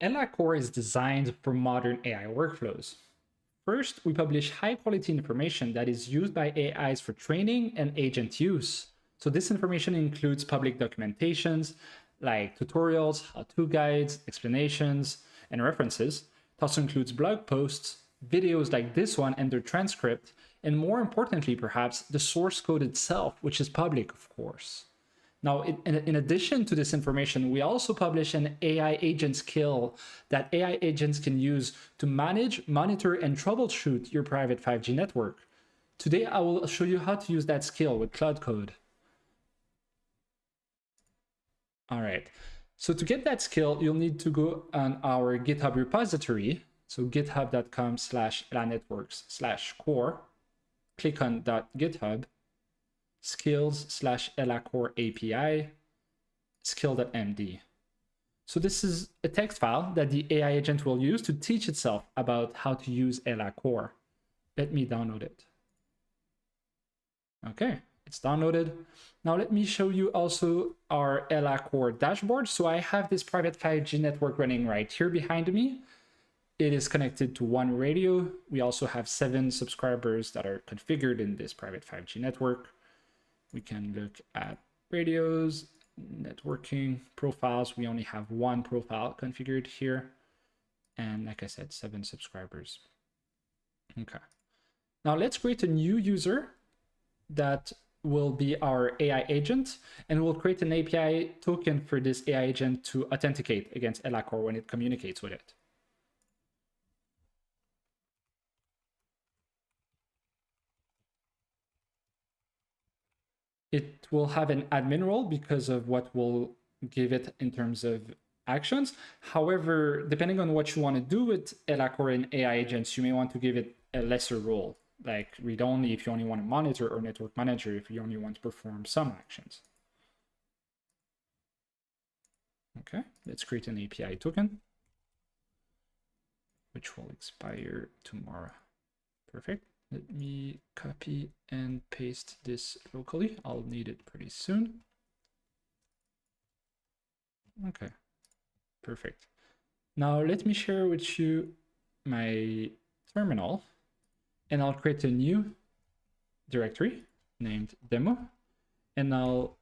LA Core is designed for modern AI workflows. First, we publish high quality information that is used by AIs for training and agent use. So, this information includes public documentations like tutorials, how to guides, explanations, and references. It also includes blog posts, videos like this one and their transcript, and more importantly, perhaps, the source code itself, which is public, of course. Now, in addition to this information, we also publish an AI agent skill that AI agents can use to manage, monitor, and troubleshoot your private 5G network. Today, I will show you how to use that skill with Claude Code. All right. So to get that skill, you'll need to go on our GitHub repository. So github.com/elanetworks/core. Click on .github, skills/elacore API, skill.md. So this is a text file that the AI agent will use to teach itself about how to use LA Core. Let me download it. Okay, it's downloaded. Now let me show you also our LA Core dashboard. So I have this private 5G network running right here behind me. It is connected to one radio. We also have 7 subscribers that are configured in this private 5G network. We can look at radios, networking, profiles. We only have 1 profile configured here. And like I said, 7 subscribers. Okay. Now let's create a new user that will be our AI agent, and we'll create an API token for this AI agent to authenticate against LA Core when it communicates with it. It will have an admin role because of what we'll give it in terms of actions. However, depending on what you want to do with LA Core and AI agents, you may want to give it a lesser role, like read-only if you only want to monitor, or network manager if you only want to perform some actions. Okay, let's create an API token, which will expire tomorrow. Perfect. Let me copy and paste this locally. I'll need it pretty soon. Okay, perfect. Now let me share with you my terminal, and I'll create a new directory named demo, and I'll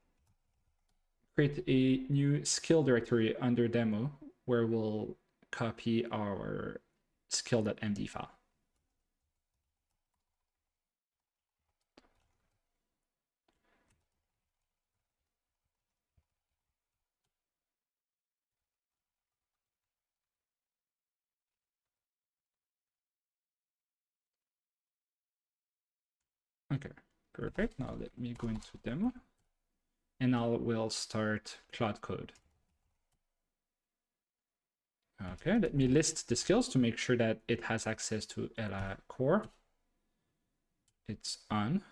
create a new skill directory under demo where we'll copy our skill.md file. Okay, perfect. Now let me go into demo, and I will start Claude Code. Okay, let me list the skills to make sure that it has access to LA Core. It's on.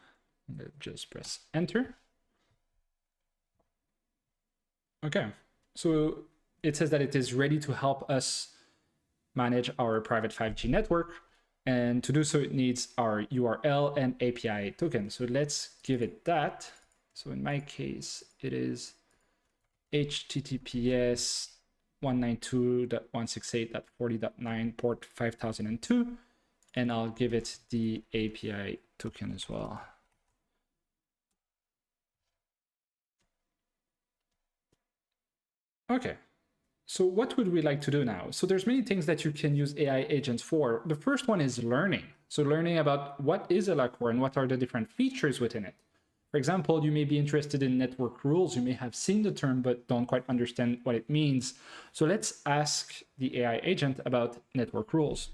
Let's just press enter. Okay, so it says that it is ready to help us manage our private 5G network. And to do so, it needs our URL and API token. So let's give it that. So in my case, it is HTTPS 192.168.40.9 port 5002. And I'll give it the API token as well. Okay, so what would we like to do now? So there's many things that you can use AI agents for. The first one is learning. So learning about what is LA Core and what are the different features within it. For example, you may be interested in network rules. You may have seen the term, but don't quite understand what it means. So let's ask the AI agent about network rules.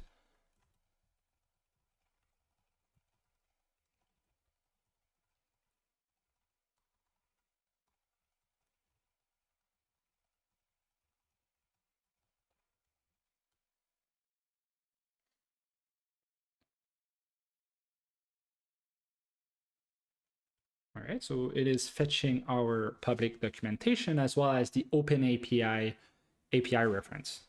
All right, so it is fetching our public documentation as well as the Open API reference.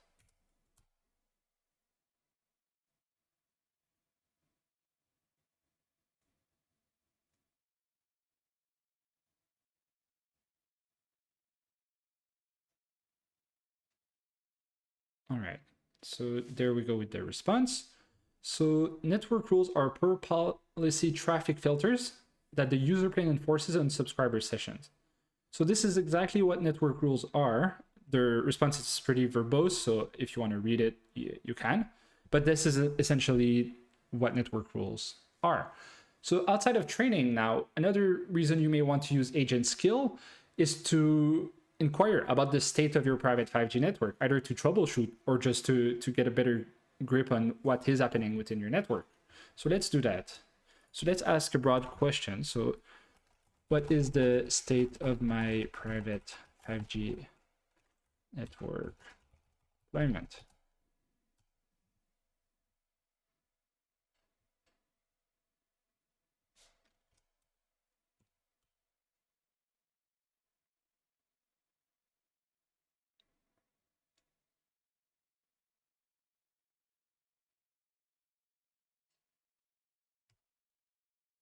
All right, so there we go with the response. So network rules are per policy traffic filters that the user plane enforces on subscriber sessions. So this is exactly what network rules are. The response is pretty verbose, so if you want to read it, you can. But this is essentially what network rules are. So outside of training now, another reason you may want to use agent skill is to inquire about the state of your private 5G network, either to troubleshoot or just to get a better grip on what is happening within your network. So let's do that. So let's ask a broad question. So what is the state of my private 5G network deployment?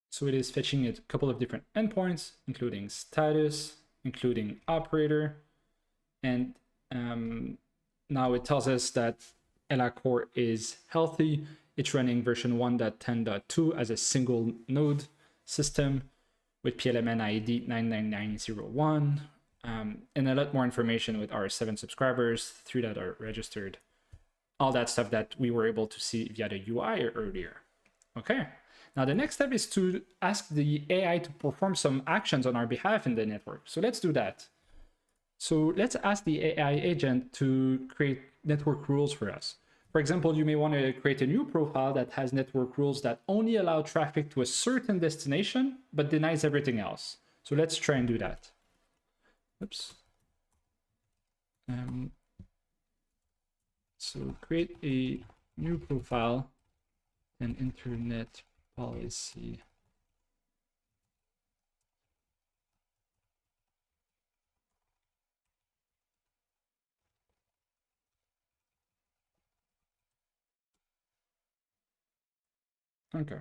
So it is fetching a couple of different endpoints, including status, including operator, and now it tells us that LA core is healthy. It's running version 1.10.2 as a single node system with PLMN ID 99901, and a lot more information with our 7 subscribers, 3 that are registered, all that stuff that we were able to see via the UI earlier. Okay, now the next step is to ask the AI to perform some actions on our behalf in the network. So let's do that. So let's ask the AI agent to create network rules for us. For example, you may want to create a new profile that has network rules that only allow traffic to a certain destination, but denies everything else. So let's try and do that. Oops. So create a new profile and internet policy. Okay.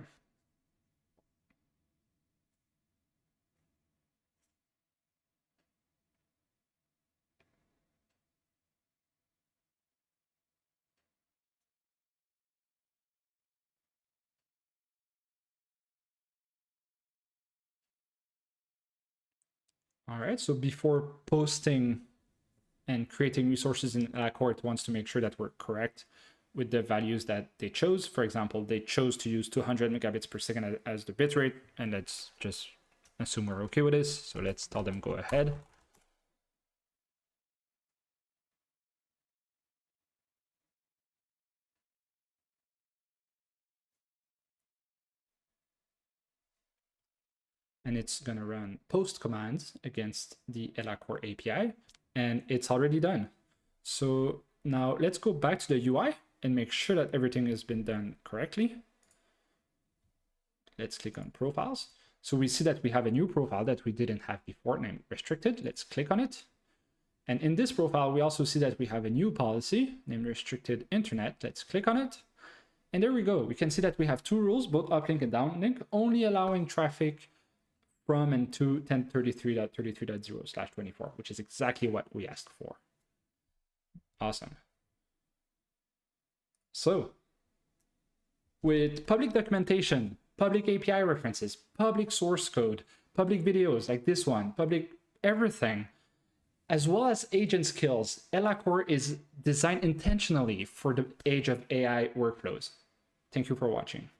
All right, so before posting and creating resources in core, it wants to make sure that we're correct with the values that they chose. For example, they chose to use 200 megabits per second as the bitrate, and let's just assume we're okay with this. So let's tell them go ahead. And it's going to run post commands against the LA Core API, and it's already done. So now let's go back to the UI and make sure that everything has been done correctly. Let's click on profiles. So we see that we have a new profile that we didn't have before named restricted. Let's click on it. And in this profile, we also see that we have a new policy named restricted internet. Let's click on it. And there we go. We can see that we have 2 rules, both uplink and downlink, only allowing traffic from and to 1033.33.0/24, which is exactly what we asked for. Awesome. So with public documentation, public API references, public source code, public videos like this one, public everything, as well as agent skills, LA Core is designed intentionally for the age of AI workflows. Thank you for watching.